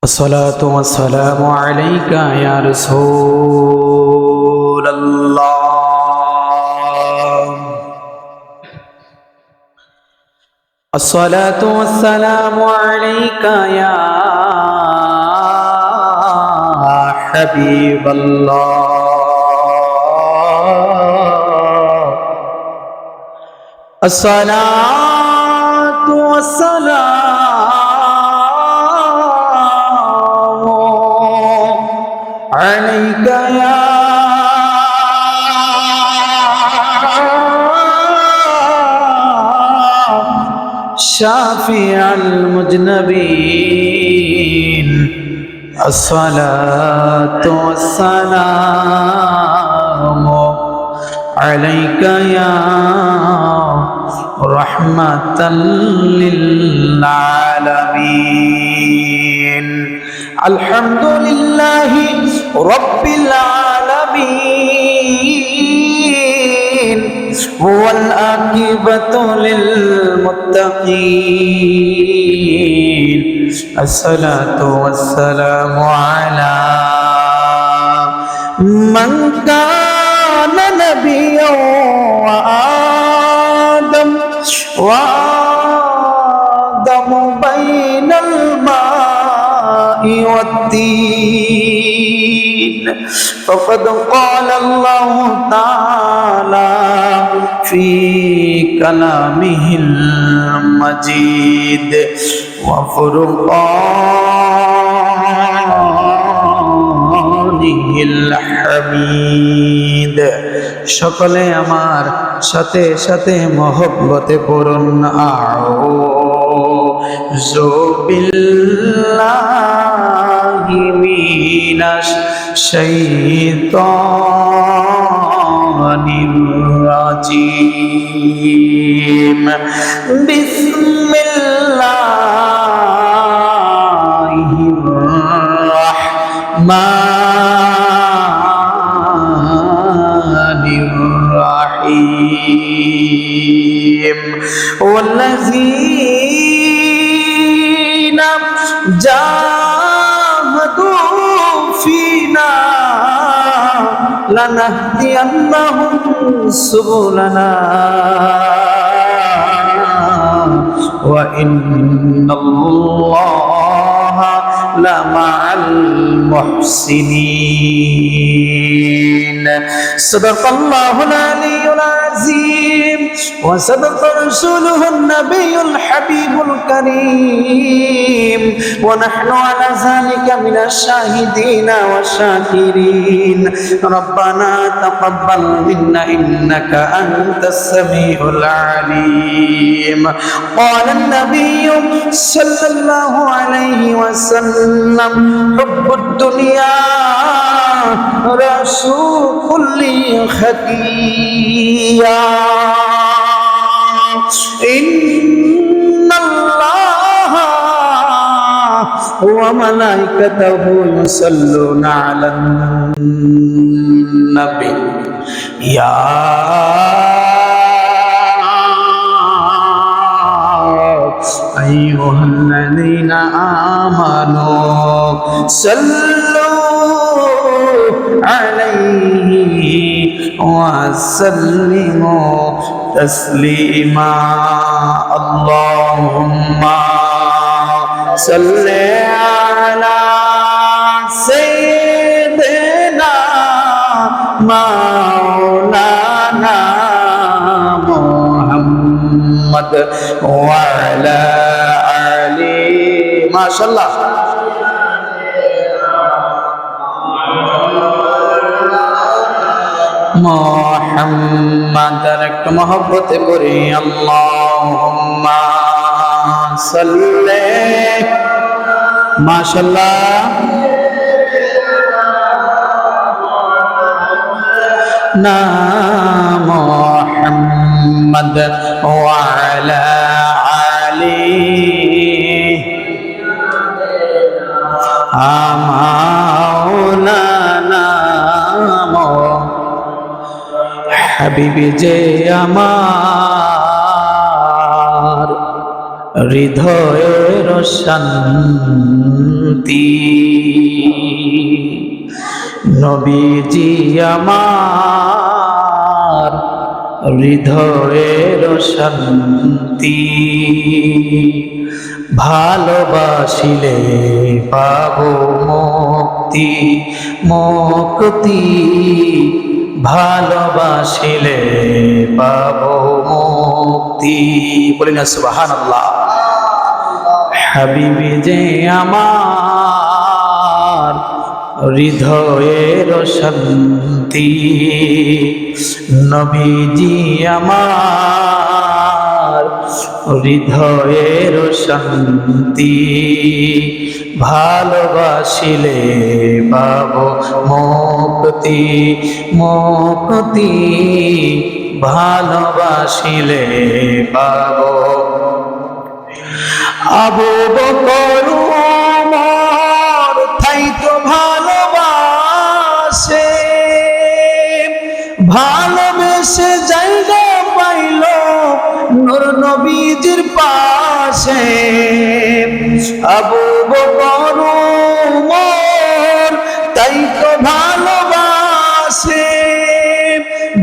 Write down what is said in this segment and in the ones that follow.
الصلاة والسلام عليك يا رسول الله. الصلاة والسلام عليك يا حبيب الله. الصلاة والسلام عليك يا شافع المذنبين. الصلاة والسلام عليك يا رحمة للعالمين. الحمد لله رب العالمين والعاقبة للمتقين. الصلاة والسلام على من كان نبيا وآدم بين الماء والدين. فقد قال الله تعالى في كلامه المجيد وفرقانه الحميد. সকলে আমার সাথে সাথে মহব্বতে পড়ুন আউযু বিল্লাহি মিনাশ শাইতানির রাজিম. বিসমিল্লাহির রাহমানির রাহিম. ওয়াল্লাযীনা জাহাদু ফিনা লানাহদিয়ান্নাহুম সুবুলানা ওয়া ইন্নাল্লাহা লামাআল মুহসিনিন. সাদাকাল্লাহুল আলিয়্যুল আযীম ওয়া সাদাকা রাসূলুহুন নাবিয়্যুল হাবিবুল কারীম ওয়া নাহনু আলা যালিকা মিনাশ শাহিদিনা ওয়াশ শাকিরিন. রব্বানা তাকাব্বাল মিন্না ইন্নাকা আনতাস সামিউল আলীম. قال النبي صلى الله عليه وسلم حب الدنيا رأس كل خطيئة. إن الله وملائكته يصلون على النبي يا أيها الذين آمنوا صلوا عليه وسلموا تسليما. اللهم صل على سيدنا مولانا محمد وعلى آله ما شاء الله محمد رك محبت پوری. اللهم صل ما شاء الله نا محمد وعلى آله مولانا হাবিবি যে আমার হৃদয়ের শান শান্তি নবীজি আমার হৃদয়ের শান্তি ভালোবাসিলে পাবো মুক্তি মুক্তি ভালোবাসিলে পাবো মুক্তি বলি না সুবহানাল্লাহ হাবিবি যে আমার হৃদয়ের শান্তি নবীজি আমার হৃদয়ের শান্তি ভালোবাসিলে পাবো মুক্তি মুক্তি ভালোবাসিলে পাবো আবু বকর ওমর তাই তো ভালোবাসে ভালোবেসে জায়গা পাইল নূর নবীজির পাশে আবু বকর ওমর তাই তো ভালোবাসে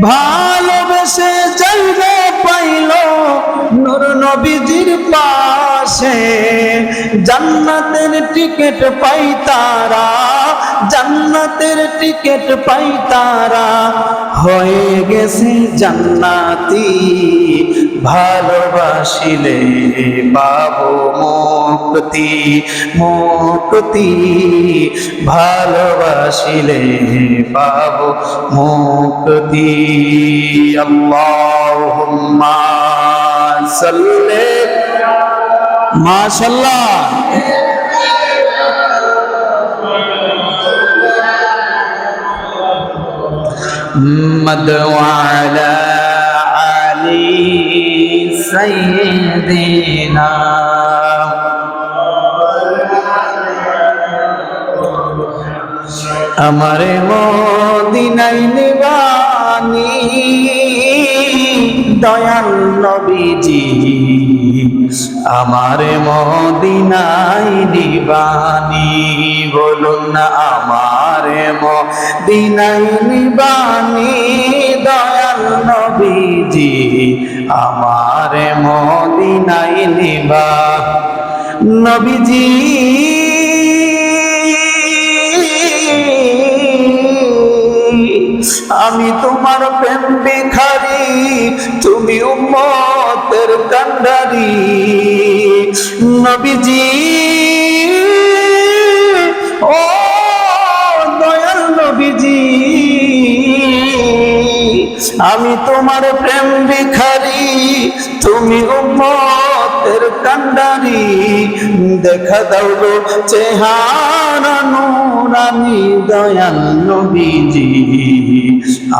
ভালোবেসে জায়গা পাইল নূর নবীজির পাশে জান্নাতের টিকিট পাই তারা জান্নাতের টিকিট পাই তারা হয়ে গেছে জান্নাতি ভালোবাসিলে পাবো মুক্তি মুক্তি ভালোবাসিলে পাবো মুক্তি আল্লাহুম্মা সাল্লি মাশাআল্লাহ محمد وعلى آل سيدنا আমারে মদিনায় নিবানি দয়াল নবীজি আমারে মদিনায় নিবানি বলুন না আমারে মদিনায় নিবানি দয়াল নবীজি আমারে মদিনায় নিবা নবীজি আমি তোমার প্রেম ভিখারি তুমি উম্মতের কান্ডারি নবীজি ও দয়াল নবীজি আমি তোমার প্রেম ভিখারি তুমি উম্মতের কান্ডারি দেখা দাও গো চেহারা নূরানি দয়াল নবীজি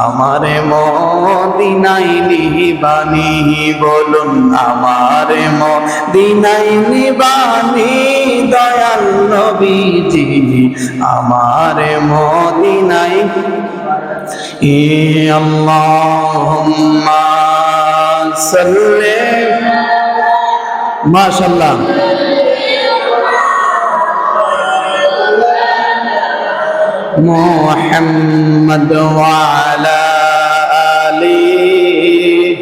আমারে মদিনায় নিবানি বলুন আমারে মদিনায় নিবানি দয়াল নবীজি আমারে মদিনায় এ আল্লাহুম্মা সাল্লি মাশাআল্লাহ محمد وعلى آله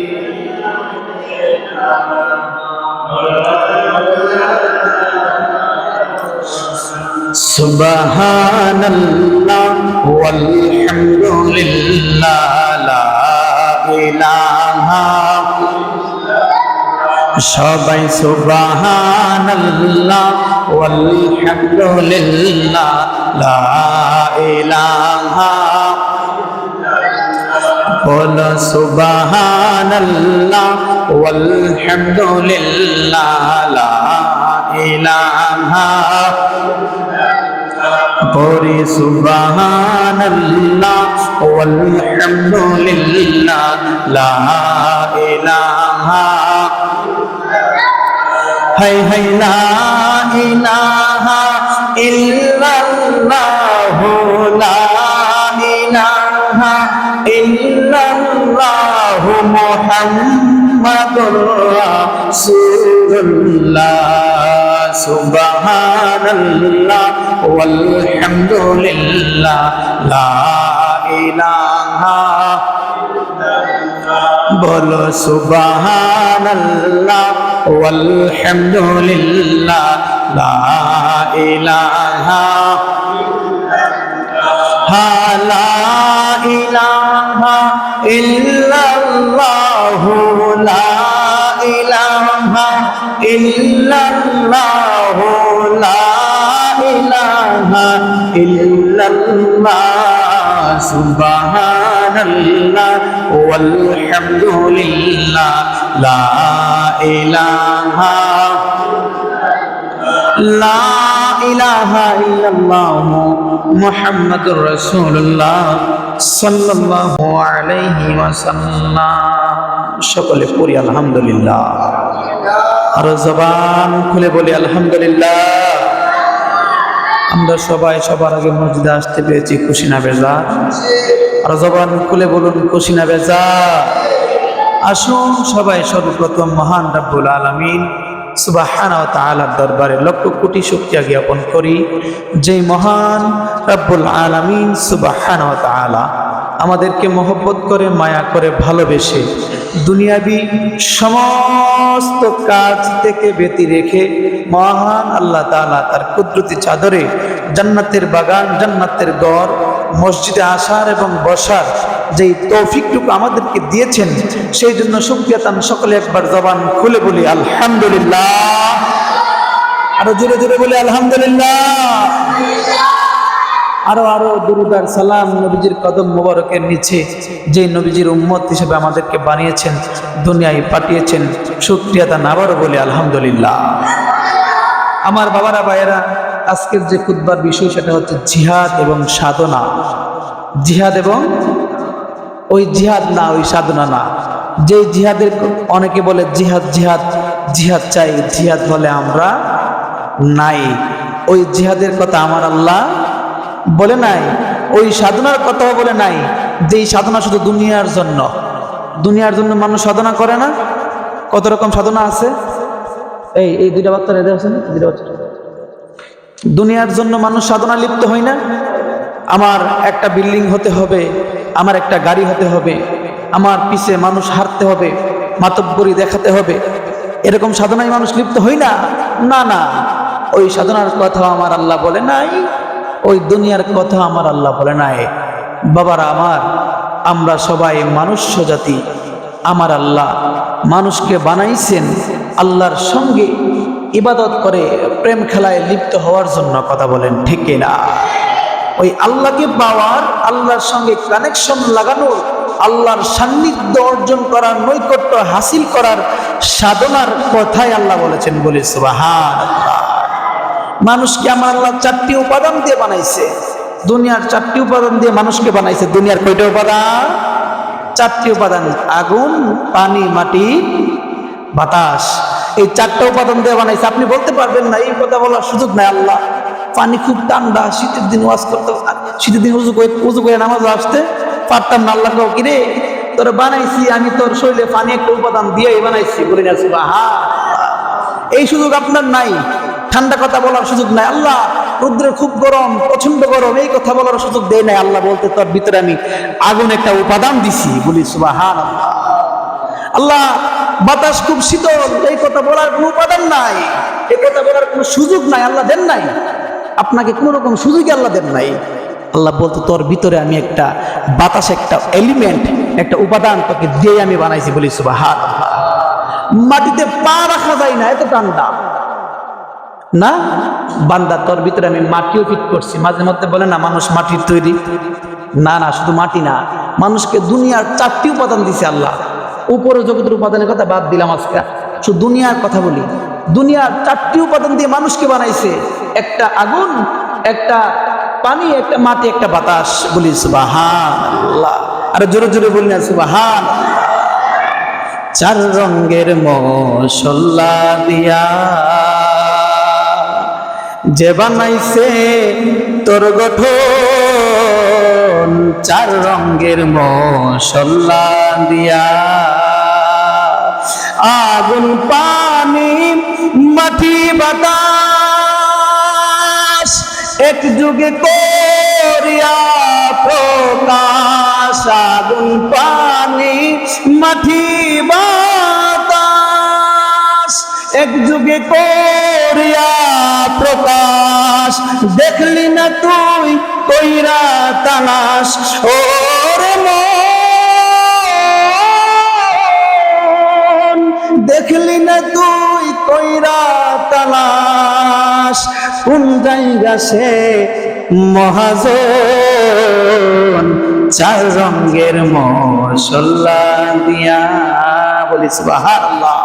سبحان الله والحمد لله لا إله সবাই সুবহানাল্লাহ ওয়ালহামদুলিল্লাহ লা ইলাহা বল সুবহানাল্লাহ ওয়ালহামদুলিল্লাহ লা ইলাহা পড়ি সুবহানাল্লাহ ওয়ালহামদুলিল্লাহ লা ইলাহা হাই হাই লা ইলাহা ইল্লাল্লাহ লা ইলাহা ইল্লাল্লাহ মুহাম্মাদুর রাসূলুল্লাহ সুবহানাল্লাহ ওয়ালহামদুলিল্লাহ লা ইলাহা বলো সুবহানাল্লাহ ওয়ালহামদুলিল্লাহ লা ইলাহা লা ইলাহা ইল্লাল্লাহ লা ইলাহা ইল্লাল্লাহ লা ইলাহা ইল্লাল্লাহ সুবহানাল্লাহ ওয়ালহামদুলিল্লাহ লা ইলাহা ইল্লাল্লাহ মুহাম্মাদুর রাসূলুল্লাহ সাল্লাল্লাহু আলাইহি ওয়াসাল্লাম। সকলে পড়ি আলহামদুলিল্লাহ, আর জবান খুলে বলি আলহামদুলিল্লাহ। আমরা সবাই সবার আগে মসজিদে আসতে পেরেছি, খুশি না বেজার? আর জবান খুলে বলুন খুশি না বেজার? আসুন সবাই সর্বপ্রথম মহান রব্বুল আলামিন সুবহানাহু ওয়া তাআলার দরবারে লক্ষ কোটি শুকরিয়া জ্ঞাপন করি, যে মহান রব্বুল আলামিন সুবহানাহু ওয়া তাআলা আমাদেরকে মহব্বত করে, মায়া করে, ভালোবেসে দুনিয়াবি সমস্ত কাজ থেকে ব্যতি রেখে মহান আল্লাহ তাআলা তার কুদরতি চাদরে জান্নাতের বাগান, জান্নাতের গড়, মসজিদে আসার এবং বসার যেই তৌফিকটুকু আমাদেরকে দিয়েছেন, সেই জন্য শুকরিয়া তান সকলে একবার জবান খুলে বলি আলহামদুলিল্লাহ। আরো জোরে জোরে বলি আলহামদুলিল্লাহ। আরো দুরূদ আর সালাম নবীজির কদম মোবারকের নিচে, যে নবীজির উম্মত হিসেবে আমাদেরকে বানিয়েছেন, দুনিয়ায় পাঠিয়েছেন, শুকরিয়া তান আবারও বলি আলহামদুলিল্লাহ। আমার বাবারা, ভাইয়েরা, আজকের যে খুতবার বিষয় সেটা হচ্ছে জিহাদ এবং সাধনা। জিহাদ এবং ওই জিহাদ না, ওই সাধনা না। যে জিহাদের অনেকে বলে জিহাদ জিহাদ জিহাদ চাই, জিহাদ বলে আমরা নাই। ওই জিহাদের কথা আমার আল্লাহ বলে নাই, ওই সাধনার কথাও বলে নাই। যেই সাধনা শুধু দুনিয়ার জন্য, দুনিয়ার জন্য মানুষ সাধনা করে না। কত রকম সাধনা আছে। এই দুইটা বাচ্চা রেডি আছে না? দুইটা বাচ্চা দুনিয়ার জন্য মানুষ সাধনা লিপ্ত হয় না। আমার একটা বিল্ডিং হতে হবে, আমার একটা গাড়ি হতে হবে, আমার পিছে মানুষ হাঁটতে হবে, মাতব্বরি দেখাতে হবে, এরকম সাধনায় মানুষ লিপ্ত হই না। না না, ওই সাধনার কথা আমার আল্লাহ বলে নাই, ওই দুনিয়ার কথা আমার আল্লাহ বলে নাই। বাবারা আমার, আমরা সবাই মনুষ্য জাতি। আমার আল্লাহ মানুষকে বানাইছেন আল্লাহর সঙ্গে ইবাদত করে প্রেম খেলায় লিপ্ত হওয়ার জন্য। কথা বলেন ঠিক না? ওই আল্লাহকে পাওয়ার, আল্লাহর সঙ্গে কানেকশন লাগানোর, আল্লাহর সান্নিধ্য অর্জন করার, নৈকট্য হাসিল করার সাধনার কথাই আল্লাহ বলেছেন। বলি সুবহানাল্লাহ। মানুষকে আমার আল্লাহ 4টি উপাদান দিয়ে বানাইছে। দুনিয়ার 4টি উপাদান দিয়ে মানুষকে বানাইছে। দুনিয়ার কয়টা উপাদান? 4টি উপাদান। আগুন, পানি, মাটি, বাতাস। এই 4টা উপাদান দিয়ে বানাইছে। আপনি বলতে পারবেন না, এই কথা বলার সুযোগ নাই। আল্লাহ পানি খুব ঠান্ডা, শীতের দিন ওয়াজ করতে, শীতের দিন উজু করে নামাজ আসতে পারতাম না। আল্লাহ কাউ কিরে তোর বানাইছি আমি, তোর শরীরে পানি একটা উপাদান দিয়ে বানাইছি। বলে না সুবহানাল্লাহ। এই সুযোগ আপনার নাই। ঠান্ডা কথা বলার সুযোগ নাই। আল্লাহ রুদ্রের খুব গরম, প্রচন্ড গরম, এই কথা বলার সুযোগ দেয় নাই। আল্লাহ বলতে তোর ভিতরে আমি আগুন একটা উপাদান দিছি। বলি সুবহানাল্লাহ। আল্লাহ বাতাস খুব শীতল, এই কথা বলার কোনো উপাদান নাই, এই কথা বলার কোনো সুযোগ নাই। আল্লাহ দেন নাই, আপনাকে কোনো রকম সুযোগই আল্লাহ দেন নাই। আল্লাহ বলতে তোর ভিতরে আমি একটা বাতাস, একটা এলিমেন্ট, একটা উপাদান তোকে দিয়ে আমি বানাইছি। বলি সুবহানাল্লাহ। মাটিতে পা রাখা যায় না, এত ঠান্ডা না। বান্দা তোর ভিতরে আমি মাটিও ফিট করছি। মাঝে মধ্যে বলে না মানুষ মাটির তৈরি। না না, শুধু মাটি না, মানুষকে দুনিয়ার 4টি উপাদান দিছে আল্লাহ। উপরে জগতের উপাদানের কথা বাদ দিলাম, আজকে শুধু দুনিয়ার কথা বলি। দুনিয়ার 4টি উপাদান দিয়ে মানুষকে বানাইছে। একটা আগুন, একটা পানি, একটা মাটি, একটা বাতাস। বলি সুবহানাল্লাহ। আর জোরে জোরে বলি না সুবহানাল্লাহ। 4 রঙের মশলা দিয়া যে বানাইছে তোর গঠন, 4 রঙের মশলা দিয়া, আগুন, পানি, মাটি, বাতাস, এক যুগে করিয়া প্রকাশ আগুন পানি মাটি বাতাস, এক যুগে করিয়া প্রকাশ, দেখলি না তুই কইরা তালাশ ওরে মন, দেখলি না তুই কইরা তালাশ, কোন জায়গা সে মহাজন চার রঙের মশলা দিয়া, বলি সুবহানাল্লাহ।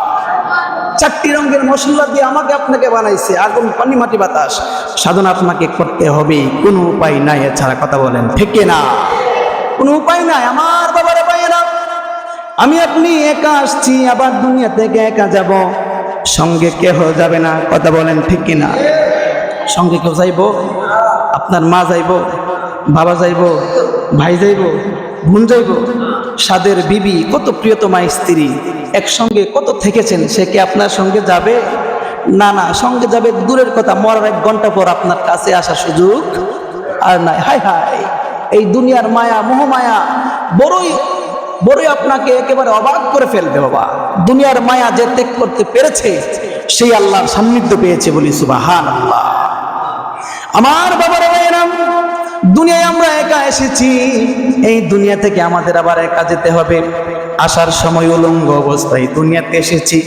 চারটি রঙের মশলা দিয়ে আমাকে আপনাকে বানাইছে, আগুন পানি মাটি বাতাস। সাধনা আপনাকে করতে হবে, কোনো উপায় নাই এছাড়া। কথা বলেন ঠিক না? কোনো উপায় নাই আমার বাবারে ভাইয়েরা। আমি আপনি একা আসছি, আবার দুনিয়া থেকে একা যাব, সঙ্গে কেহ যাবে না। কথা বলেন ঠিক কিনা? সঙ্গে কেউ যাইব? আপনার মা যাইব, বাবা যাইব, ভাই যাইব, বোন যাইব, সাদের বিবি, কত প্রিয়তমা স্ত্রী একসঙ্গে কত থেকেছেন, সে কি আপনার সঙ্গে যাবে? না না, সঙ্গে যাবে দূরের কথা, মরার 1 ঘন্টা পর আপনার কাছে আসার সুযোগ আর নাই। হায় হায়, এই দুনিয়ার মায়া, মোহমায়া বড়ই বড়ই আপনাকে একেবারে অবাক করে ফেলবে বাবা। দুনিয়ার মায়া যে ত্যাগ করতে পেরেছে, সেই আল্লাহর সান্নিধ্য পেয়েছে, বলি সুবহানাল্লাহ। আমার বাবারা ভাইয়েরা, দুনিয়ায় আমরা একা এসেছি, এই দুনিয়া থেকে আমাদের আবার একা যেতে হবে। আসার সময় উলঙ্গ অবস্থায় দুনিয়াতে এসেছি।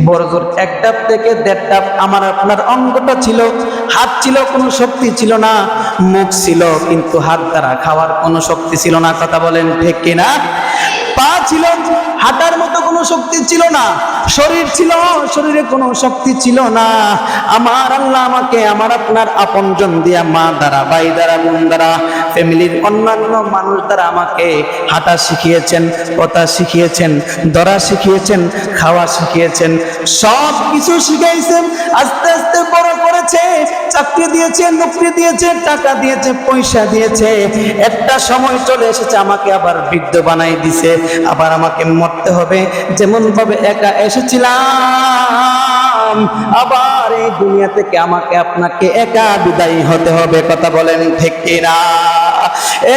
বড়জোর 1 ডাব থেকে 1.5 ডাব আমার আপনার অঙ্গটা ছিল, হাত ছিল, কোনো শক্তি ছিল না, মুখ ছিল কিন্তু হাত দ্বারা খাওয়ার কোনো শক্তি ছিল না। কথা বলেন ঠিক কিনা? পা ছিল, হাঁটার মতো কোনো শক্তি ছিল না, শরীর ছিল, শরীরে কোনো শক্তি ছিল না। আমার আল্লাহ আমাকে আমার আপনার আপনজন দিয়া, মা দ্বারা, ভাই দ্বারা, বোন দ্বারা, ফ্যামিলির অন্যান্য মানুষ দ্বারা আমাকে হাঁটা শিখিয়েছেন, কথা শিখিয়েছেন, ধরা শিখিয়েছেন, খাওয়া শিখিয়েছেন, সব কিছু শিখাইছেন। আস্তে আস্তে বড় করেছে, চাকরি দিয়েছে, নৌকরি দিয়েছে, টাকা দিয়েছে, পয়সা দিয়েছে। একটা সময় চলে এসেছে, আমাকে আবার বৃদ্ধ বানাই দিছে, আবার আমাকে মরতে হবে। যেমন ভাবে একা এসেছিলাম, আবার এই দুনিয়া থেকে আমাকে আপনাকে একা বিদায় হতে হবে। কথা বলেন ঠিক কিনা?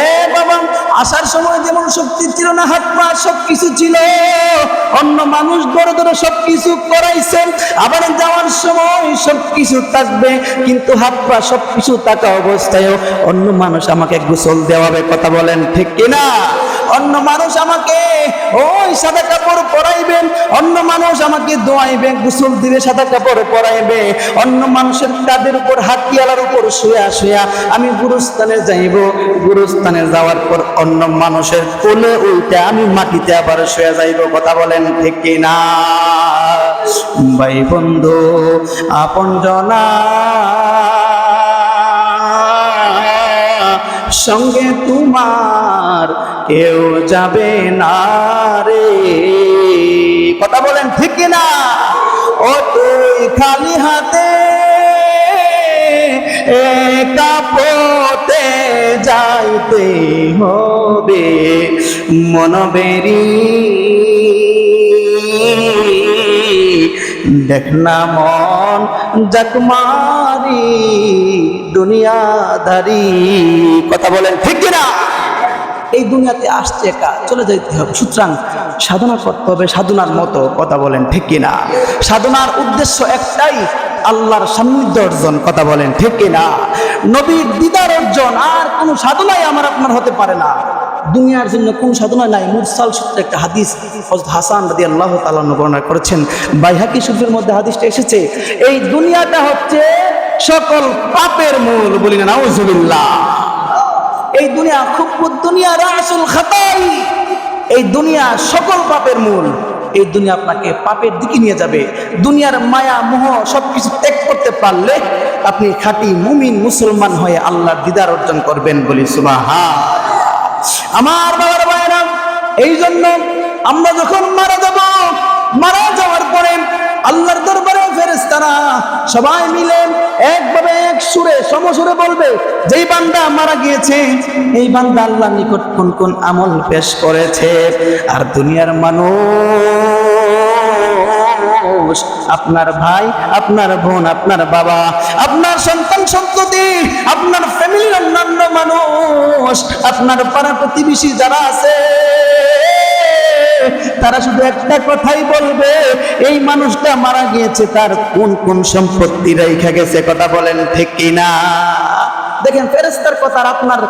এ বাবা, আসার সময় যেমন শক্তি ছিল না, হাত পা সব কিছু ছিল, অন্য মানুষ বড় ধরে সব কিছু করাইছেন। আবার যাওয়ার সময় সব কিছু থাকবে, কিন্তু হাত পা সব কিছু থাকা অবস্থায়ও অন্য মানুষ আমাকে গোসল দেওয়াবে। কথা বলেন ঠিক কিনা? অন্য মানুষ আমাকে ওই সাদা কাপড় পরাইবেন, অন্য মানুষ আমাকে দোয়াইবে, গোসল দিবে, সাদা কাপড় পরাইবে। অন্য মানুষের কাঁধের উপর, হাতিয়ালার উপর শুয়া শুয়া আমি গুরুস্থানে যাইব। গুরুস্থানে যাওয়ার পর অন্য মানুষের কোলে উল্টে আমি মাটিতে আবার শুয়ে যাইব। কথা বলেন ঠিক কিনা? ভাই বন্ধু আপনজনা সঙ্গে তোমার কেউ যাবে না রে। কথা বলেন ঠিক কিনা? ও তুই খালি হাতে একা পথে যাইতে হবে, মনবেরি দেখ না মন জাকমারি দুনিয়াদারি। কথা বলেন ঠিক কিনা? এই দুনিয়াতে আসছে একা, চলে যাইতে হবে, সুতরাং সাধনা করতে হবে সাধনার মতো। কথা বলেন ঠিক কিনা? সাধনার উদ্দেশ্য একটাই, আল্লাহর সান্নিধ্য অর্জন। কথা বলেন ঠিক কিনা? নবীর দিদার অর্জন, আর কোনো সাধনাই আমার আপনার হতে পারে না। দুনিয়ার জন্য কোন সাধনা নাই। মুরসাল সূত্রে একটা হাদিস হযরত হাসান রাদিয়াল্লাহু তাআলা বর্ণনা করেছেন, বাইহাকি শরীফের মধ্যে হাদিসটা এসেছে। এই দুনিয়াটা হচ্ছে সকল পাপের মূল। বলি না নাউজুবিল্লাহ। এই দুনিয়া খুব্বুদ দুনিয়া রাসুল খাতাই, এই দুনিয়া সকল পাপের মূল। এই দুনিয়া আপনাকে পাপের দিকে নিয়ে যাবে। দুনিয়ার মায়া মোহ সবকিছু ত্যাগ করতে পারলে আপনি খাঁটি মুমিন মুসলমান হয়ে আল্লাহর দিদার অর্জন করবেন। বলি সুবহান। আমার বাবার ভাইরা, এই জন্য আমরা যখন মারা যাব, মারা যাওয়ার পরে আল্লাহর দরবারে ফেরেশতারা সবাই মিলে একভাবে এক সুরে সমসুরে বলবে, যেই বান্দা মারা গিয়েছে এই বান্দা আল্লাহর নিকট কোন কোন আমল পেশ করেছে। আর দুনিয়ার মানুষ, আপনার ভাই, আপনার বোন, আপনার বাবা, আপনার সন্তান সন্ততি, আপনার আপনার পাড়া প্রতিবেশী যারা আছে তারা শুধু একটা কথাই বলবে, এই মানুষটা মারা গিয়েছে, তার কোন কোন সম্পত্তি রেখে গেছে। কথা বলেন ঠিক কিনা? দেখেন ফেরেশতার কথা আর আপনার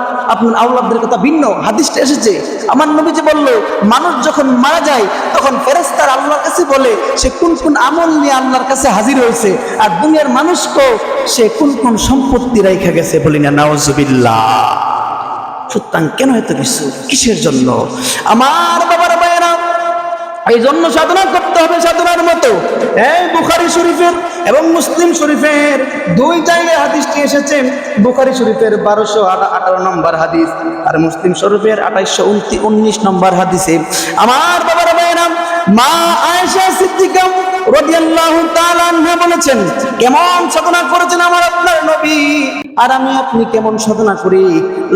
আওলাদের কথা ভিন্ন। হাদিসটা এসেছে, আমার নবীজি বলল, মানুষ যখন মারা যায় তখন ফেরেশতার আল্লাহর কাছে বলে সে কোন কোন আমল নিয়ে আল্লাহর কাছে হাজির হয়েছে, আর দুনিয়ার মানুষকেও সে কোন কোন সম্পত্তি রেখে গেছে। বলি না নাউজুবিল্লাহ। সুতরাং কেন এত কিছু, কিসের জন্য? আমার বাবার ভাইয়েরা, এই জন্য সাধনা করতে হবে সাধনার মতো। এই বুখারী শরীফের এবং মুসলিম শরীফের দুই জায়গায় হাদিসটি এসেছে। বুখারী শরীফের 1218 নম্বর হাদিস আর মুসলিম শরীফের 2819 নম্বর হাদিসে আমার বাবার ভাইয়েরা, মা আয়েশা সিদ্দিকা রাদিয়াল্লাহু তাআলা আনহা বলেছেন, কেমন সাধনা করেছেন আমার আপনার নবী আর আমি আপনি কেমন সাধনা করি,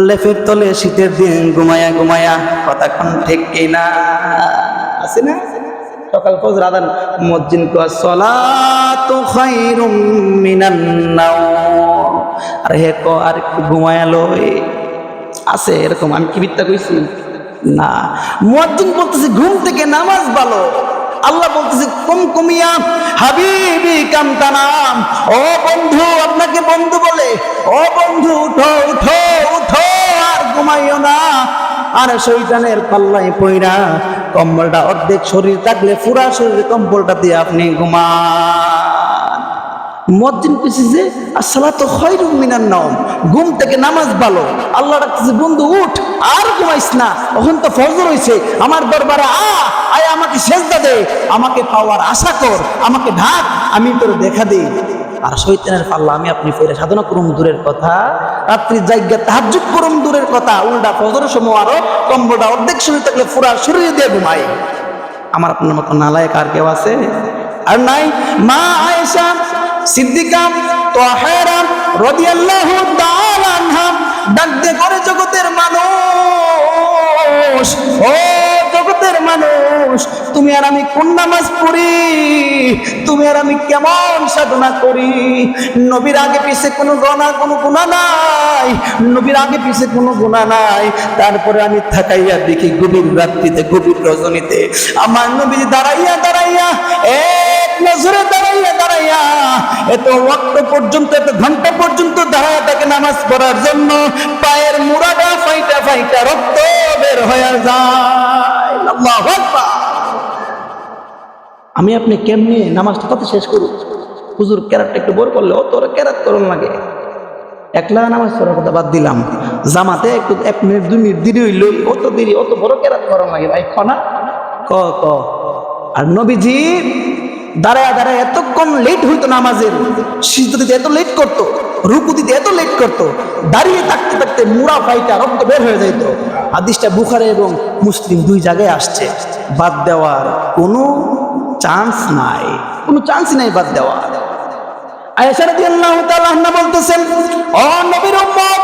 লেফের তলে শীতের দিন ঘুমায়া ঘুমায়া। কতক্ষণ ঠিক কিনা? আছে না? সকাল ফজর আযান মুয়াজ্জিন কো সালাতু খায়রুম মিনান নাওম, আর হে কো আর একটু ঘুমায়া লই। আছে এরকম? আমি কি মিথ্যা কইছি? না, মুয়াজ্জিন বলতেছে ঘুম থেকে নামাজ ভালো। আল্লাহ বলতেছে কুম কুমিয়া হাবিবি কাম তানাম, ও বন্ধু, আপনাকে বন্ধু বলে, ও বন্ধু উঠো উঠো উঠো আর ঘুমাইও না। আর শয়তানের পাল্লায় পইরা কম্বলটা অর্ধেক শরীর থাকলে পুরা শরীরে কম্বলটা দিয়ে আপনি ঘুমান। মুয়াজ্জিন কইছে আসসালাতু খায়রুম মিনান নাওম, ঘুম থেকে নামাজ ভালো। আল্লাহ ডাকতেছে বন্ধু উঠ আর ঘুমাইস না, এখন তো ফজর হইছে, আমার দরবারে আয়, আমাকে সেজদা দে, আমাকে পাওয়ার আশা কর, আমাকে ঢাক, আমি তোর দেখা দেই। আর শয়তানের পাল্লা আমি আপনি ফিরে সাধনা করুম দূরের কথা, রাত্রি জায়গা তাহাজ্জুদ করুম দূরের কথা, উল্টা ফজরের সময় আরো কম্বলটা অর্ধেক শরীর থাকলে পুরা শরীরে দিয়ে ঘুমাই। আমার আপনার মতো নালায়েক আর কেউ আছে? আর নাই। মা আয়েশা সিদ্দিকা তাহেরা রাদিয়াল্লাহু তাআলা আনহা ডাক দিয়ে করে, জগতের মানুষ, ও জগতের মানুষ, তুমি আর আমি কোন নামাজ পড়ি, তুমি আর আমি কেমন সাধনা করি। নবীর আগে পিছে কোনো গুনাহ নাই, নবীর আগে পিছে কোনো গুনাহ নাই। তারপরে আমি থাকাইয়া দেখি গভীর রাত্রিতে, গভীর রজনীতে আমার নবী দাঁড়াইয়া দাঁড়াইয়া, এক নজরে দাঁড়াইয়া দাঁড়াইয়া এত ওয়াক্ত পর্যন্ত, এত ঘন্টা পর্যন্ত দাঁড়ায় থাকে নামাজ পড়ার জন্য। পায়ের মুড়াটা ফাইটা ফাইটা রক্ত বের হয়ে যায়। আল্লাহু আকবার। আমি আপনি কেমনে নামাজটা কত শেষ করুন? হুজুর কেরাতটা একটু বড় করলে অত কেরাত করুন লাগে, একলা নামাজ পড়ার কথা বাদ দিলাম, জামাতে একটু 1 মিনিট 2 মিনিট দেরি হইল, অত দেরি, অত বড় কেরাত করুন লাগে ভাই। খনা ক আর নবীজি দাঁড়ায় দাঁড়ায় এতক্ষণ লেট হইতো নামাজের, সিজদা দিতে এত লেট করতো, রুকু দিতে এত লেট করতো, দাঁড়িয়ে থাকতে থাকতে মুড়া ফাইটা রক্ত বের হয়ে যাইত। হাদিসটা বুখারী এবং মুসলিম দুই জায়গায় আসছে। বাদ দেওয়ার কোনো চান্স নাই, কোনো চান্সই নাই বাদ দেওয়ার। আয়েশা রাদিয়াল্লাহু তাআলা আনহা বলতেছেন, ও নবীর উম্মত,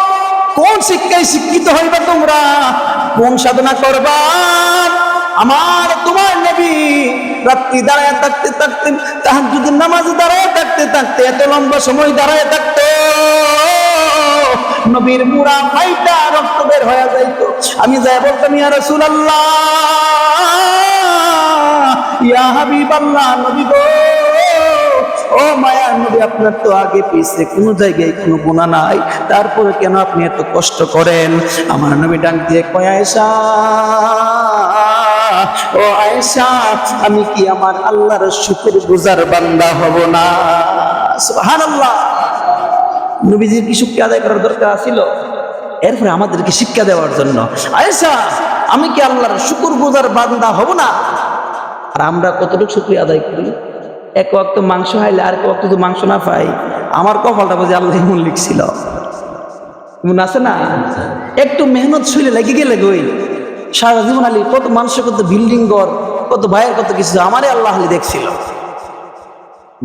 কোন শিক্ষায় শিক্ষিত হইবা তোমরা, কোন সাধনা করবা? আমার তোমার নবী রাত্রি দাঁড়ায় থাকতে থাকতে, তাহাজ্জুদের নামাজে দাঁড়ায় থাকতে থাকতে, এত লম্বা সময় দাঁড়ায় থাকতো, নবীর মুড়া ফাইটা রক্ত বের হয়ে যাইতো। আমি যাই বলতাম, ইয়া রাসূলুল্লাহ, ইয়া হাবিবাল্লাহ, নবী গো, ও মায়ার নবী, আপনার তো আগে পিছে কোনো জায়গায় কোনো গুনাহ নাই, তারপরে কেন আপনি এত কষ্ট করেন? আমার নবী ডাক দিয়ে কয়, আয়েশা, ও আয়েশা, আমি কি আমার আল্লাহর শুকরগুজার বান্দা হব না? সুবহানাল্লাহ। নবীজির কি শুকরিয়া আদায় করার দরকার ছিল? এরপরে আমাদেরকে শিক্ষা দেওয়ার জন্য, আয়েশা, আমি কি আল্লাহর শুকরগুজার বান্দা হব না? আর আমরা কতটুকু শুকরিয়া আদায় করি? এক ওয়াক্ত মাংস খাইলে আর এক ওয়াক্ত তো মাংস না পাই, আমার কপালটা বুঝে আল্লাহ এমন লিখছিল। মনে আছে না? একটু মেহনত শুইলে লেগে গেলে গই সারা জীবন আলী কত মানুষের, কত বিল্ডিং ঘর, কত ভাইয়ের কত কিছু, আমারে আল্লাহ আলী দেখছিল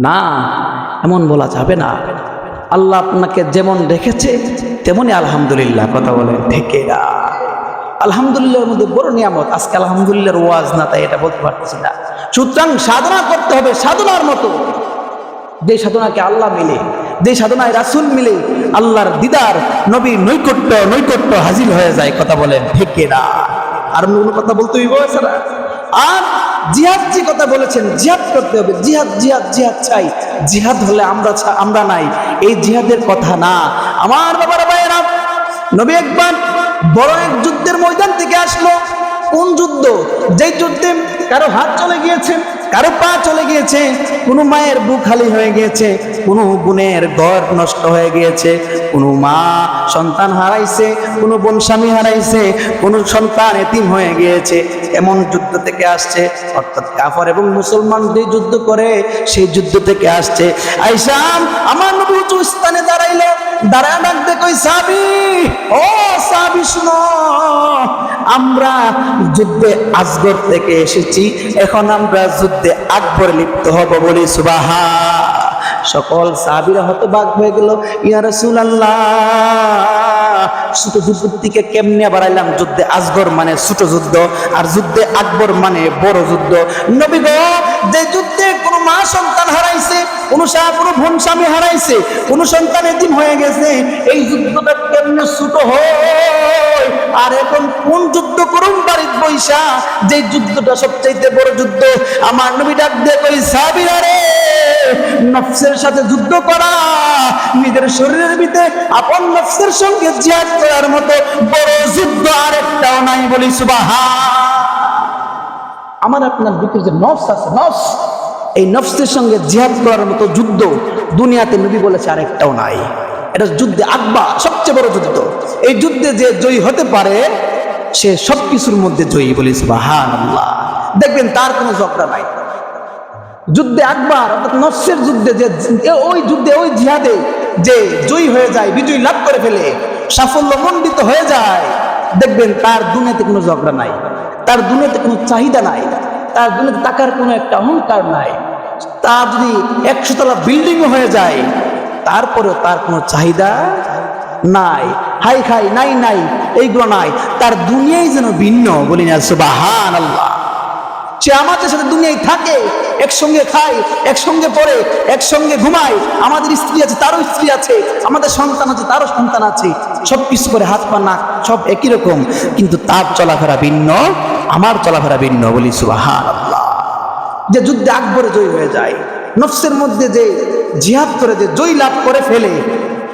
না। এমন বলা যাবে না। আল্লাহ আপনাকে যেমন রেখেছে তেমনই আলহামদুলিল্লাহ। কথা বলে ঠিক না? আলহামদুলিল্লাহর মধ্যে বড় নিয়ামত। আজকে আলহামদুলিল্লাহর ওয়াজ না, তাই এটা বলতে পারতেছি না। সুতরাং সাধনা করতে হবে সাধনার মতো, যে সাধনাকে আল্লাহ মিলে। যে সাধনায় রাসূল মিলে আল্লাহর দিদার, নবীর নৈকট্য হাজির হয়ে যায়। কথা বলেন ঠিক কিনা? আর কোনো কথা বলতে হইব স্যার? আর জিহাদ যে কথা বলেছেন, জিহাদ করতে হবে, জিহাদ জিহাদ জিহাদ চাই। জিহাদ হলে আমরা নাই, এই জিহাদের কথা না। আমার বাবার ভাইয়েরা, নবী একবার বড় এক যুদ্ধের ময়দান থেকে আসলো। কোন যুদ্ধ? যেই যুদ্ধে কারো হাত চলে গিয়েছে, কারো পা চলে গিয়েছে, কোনো মায়ের বুক খালি হয়ে গিয়েছে, কোনো বোনের ঘর নষ্ট হয়ে গিয়েছে, কোনো মা সন্তান হারাইছে, কোনো বোন স্বামী হারাইছে, কোনো সন্তান এতিম হয়ে গিয়েছে। এমন যুদ্ধ থেকে আসছে, অর্থাৎ কাফর এবং মুসলমান যে যুদ্ধ করে সেই যুদ্ধ থেকে আসছে। আয়েশা আমার নবী উঁচু স্থানে দাঁড়াইলো, দাঁড়ায় ডাকতে কই, সাহাবী, ও সাহাবী শুনো, আমরা যুদ্ধে আসগর থেকে এসেছি, এখন আমরা যুদ্ধে আকবর লিপ্ত হব, বলি সুবহান। সকল সাহাবীরা হতবাক হয়ে গেল, ইয়া রাসূলুল্লাহ, ছোট যুদ্ধ থেকে কেমনে বাড়াইলাম? যুদ্ধে আসগর মানে ছোট যুদ্ধ, আর যুদ্ধে আকবর মানে বড় যুদ্ধ। নবী গো, যে যুদ্ধে কোনো মা সন্তান হারাইছে, কোনো বোন স্বামী হারাইছে, কোনো সন্তান এতিম হয়ে গেছে, এই যুদ্ধটা কেমনে ছোট হয়? আর এখন কোন যুদ্ধ করুন বাড়ির বৈশা, যে যুদ্ধটা সবচেয়ে বড় যুদ্ধ? আমার নবী ডাক দিয়ে কই, সাহাবীরা রে, নফসের সাথে যুদ্ধ করা, নিজের শরীরের ভিতরে আপন নফসের সঙ্গে জিহাদ করার মতো বড় যুদ্ধ আর একটাও নাই, বলি সুবহান। আমার আপনার ভিতরে যে নফস আছে, নফস, এই নফসের সঙ্গে জিহাদ করার মতো যুদ্ধ দুনিয়াতে নবী বলেছে আর একটাও নাই। এটা যুদ্ধে আকবার, সবচেয়ে বড় যুদ্ধ। এই যুদ্ধে যে জয়ী হতে পারে সে সবকিছুর মধ্যে জয়ী, বলি সুবহানাল্লাহ। দেখবেন তার কোনো ঝগড়া নাই। যুদ্ধে আকবার অর্থাৎ নফসের যুদ্ধে, যে ওই যুদ্ধে, ওই জিহাদে যে জয়ী হয়ে যায়, বিজয় লাভ করে ফেলে, সাফল্য মণ্ডিত হয়ে যায়, দেখবেন তার দুনিয়াতে কোনো ঝগড়া নাই, তার দুনিয়াতে কোনো চাহিদা নাই, তার দুনিয়াতে টাকার কোনো একটা অহংকার নাই। তার যদি 100 তলা বিল্ডিংও হয়ে যায়, তারপরেও তার কোনো চাহিদা নাই, হাই খাই নাই নাই, এইগুলো নাই। তার দুনিয়াই যেন ভিন্ন, বলি না সুবহানাল্লাহ। সে আমাদের সাথে দুনিয়ায় থাকে, একসঙ্গে খাই, একসঙ্গে পড়ে, একসঙ্গে ঘুমাই, আমাদের স্ত্রী আছে, তারও স্ত্রী আছে, আমাদের সন্তান আছে, তারও সন্তান আছে, সব কিছু করে হাত পা নাক সব একই রকম, কিন্তু তার চলাফেরা ভিন্ন, আমার চলাফেরা ভিন্ন, বলি সুবহানাল্লাহ। যে যুদ্ধে আকবরে জয়ী হয়ে যায়, নফসের মধ্যে যে জিহাদ করে যে জয় লাভ করে ফেলে,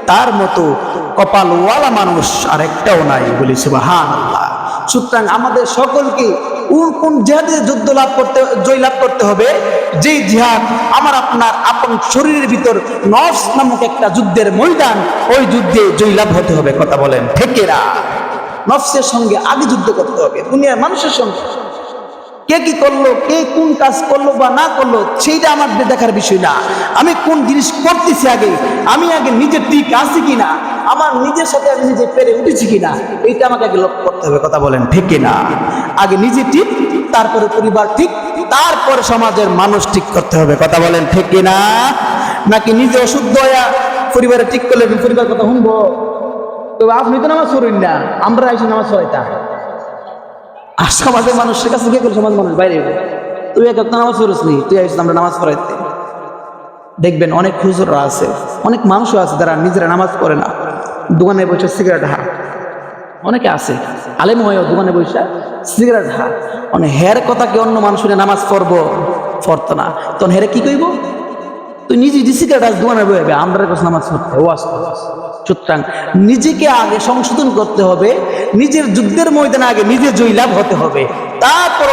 তার মতো কপালওয়ালা মানুষ আর একটাও নাই, বলি সুবহানাল্লাহ। সুতরাং আমাদের সকলকে কোন জিহাদে যুদ্ধ লাভ করতে, জয় লাভ করতে হবে? যেই জিহাদ আমার আপনার আপন শরীরের ভিতর নফস নামক একটা যুদ্ধের ময়দান, ওই যুদ্ধে জয় লাভ হতে হবে। কথা বলেন ঠিক কিনা? নফসের সঙ্গে আগে যুদ্ধ করতে হবে, দুনিয়ার মানুষের সঙ্গে। কে কি করলো, কে কোন কাজ করলো বা না করলো, সেইটা আমার দেখার বিষয় না। আমি কোন জিনিস করতেছি, আমি আগে নিজে ঠিক আছি কিনা, আমার নিজের সাথে আমি নিজে পেরে উঠেছি কিনা, এইটা আমাকে আগে লক্ষ্য করতে হবে। কথা বলেন ঠিক কিনা? আগে নিজে ঠিক, তারপরে পরিবার ঠিক, তারপরে সমাজের মানুষ ঠিক করতে হবে। কথা বলেন ঠিক কিনা? নাকি নিজে অশুদ্ধ হইয়া পরিবারে ঠিক করলে পরিবার কথা শুনবো? তো আপনি তো নামাজ পড়েন না, আমরা এসে নামাজ পড়াইতা। আর সমাজের মানুষের কাছে গিয়ে করলে সমাজ মানুষ বাইরে, তুই এক নামাজ পড়িস নি, তুই আসিস আমরা নামাজ পড়াইতে। দেখবেন অনেক হুজুররা আছে, অনেক মানুষও আছে যারা নিজেরা নামাজ পড়ে না, দোকানে বসে সিগারেট হাত, অনেকে আছে আলেম হয়েও দোকানে বসে সিগারেট হাত। মানে হের কথা কি অন্য মানুষের নামাজ পড়বো, পড়তো না, তখন হেরে কি কইব? তুই নিজে সিগারেট আস দোকানে বইবে, আমরা কাছে নামাজ পড়তে ও আসতো। সুতরাং নিজেকে আগে সংশোধন করতে হবে, নিজের যুদ্ধের ময়দানে আগে নিজে জয়লাভ হতে হবে, তারপর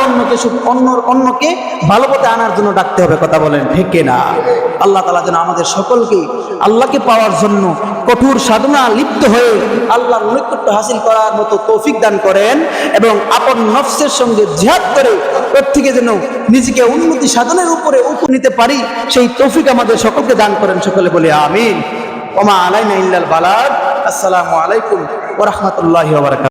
অন্যকে ভালো পথে আনার জন্য ডাকতে হবে। কথা বলেন ঠিক না? আল্লাহ তাআলা যেন আমাদের সকলকে আল্লাহকে পাওয়ার জন্য কঠোর সাধনা লিপ্ত হয়ে আল্লাহর নৈকট্য হাসিল করার মতো তৌফিক দান করেন, এবং আপন নফসের সঙ্গে জিহাদ করে প্রত্যেকে যেন নিজেকে উন্নতি সাধনের উপরে নিতে পারি, সেই তৌফিক আমাদের সকলকে দান করেন। সকলে বলি আমিন। ওমা আলাইনা ইল্লাল বালাগ। আসসালামু আলাইকুম ওয়া রাহমাতুল্লাহি ওয়া বারাকাতুহু।